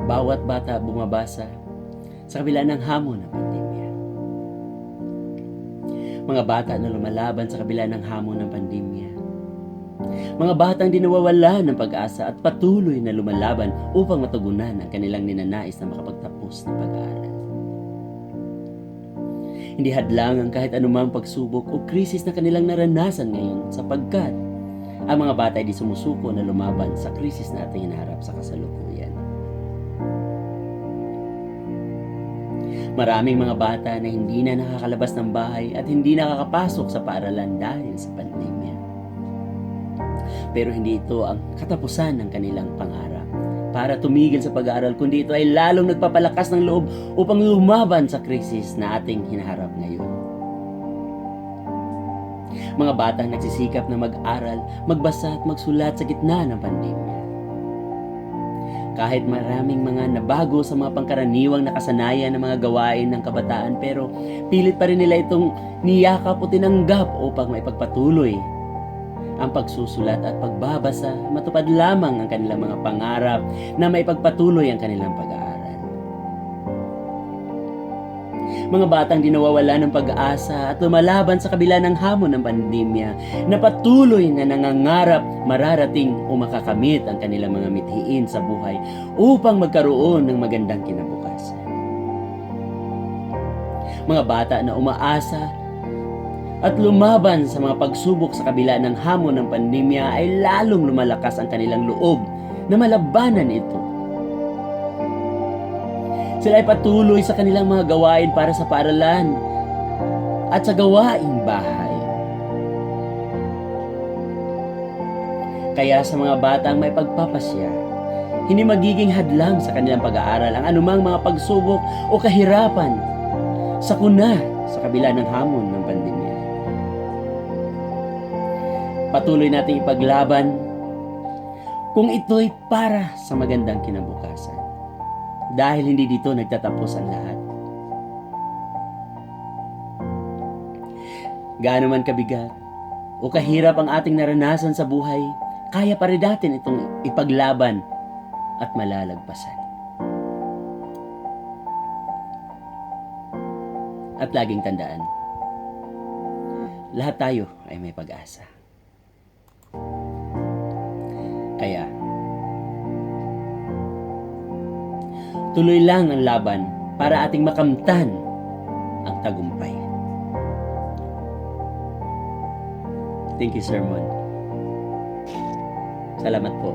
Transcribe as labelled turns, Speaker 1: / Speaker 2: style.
Speaker 1: bawat bata bumabasa sa kabila ng hamon ng pandemya. Mga bata na lumalaban sa kabila ng hamon ng pandemya. Mga batang di nawawala ng pag-asa at patuloy na lumalaban upang matugunan ang kanilang ninanais na makapagtapos ng pag-aaral. Hindi hadlang ang kahit anumang pagsubok o krisis na kanilang naranasan ngayon sapagkat ang mga bata ay di sumusuko na lumaban sa krisis na ating hinaharap sa kasalukuyan. Maraming mga bata na hindi na nakakalabas ng bahay at hindi nakakapasok sa paaralan dahil sa pandemya. Pero hindi ito ang katapusan ng kanilang pangarap para tumigil sa pag-aaral, kundi ito ay lalong nagpapalakas ng loob upang lumaban sa krisis na ating hinaharap ngayon. Mga batang nagsisikap na mag-aral, magbasa at magsulat sa gitna ng pandemya. Kahit maraming mga nabago sa mga pangkaraniwang nakasanayan ng mga gawain ng kabataan, pero pilit pa rin nila itong niyakap o tinanggap upang maipagpatuloy ang pagsusulat at pagbabasa, matupad lamang ang kanilang mga pangarap na maipagpatuloy ang kanilang pag-aaral. Mga batang di nawawala ng pag-asa at lumalaban sa kabila ng hamon ng pandemya na patuloy na nangangarap mararating o makakamit ang kanilang mga mithiin sa buhay upang magkaroon ng magandang kinabukasan. Mga bata na umaasa at lumaban sa mga pagsubok sa kabila ng hamon ng pandemya ay lalong lumalakas ang kanilang loob na malabanan ito. Sila ay patuloy sa kanilang mga gawain para sa paaralan at sa gawaing bahay. Kaya sa mga batang may pagpapasya, hindi magiging hadlang sa kanilang pag-aaral ang anumang mga pagsubok o kahirapan sa kabila ng hamon ng pandemya. Patuloy nating ipaglaban kung ito'y para sa magandang kinabukasan. Dahil hindi dito nagtatapos ang lahat. Gaano man kabigat o kahirap ang ating naranasan sa buhay, kaya pa rin natin itong ipaglaban at malalagpasan. At laging tandaan, lahat tayo ay may pag-asa. Kaya, tuloy lang ang laban para ating makamtan ang tagumpay. Thank you, Sermon. Salamat po.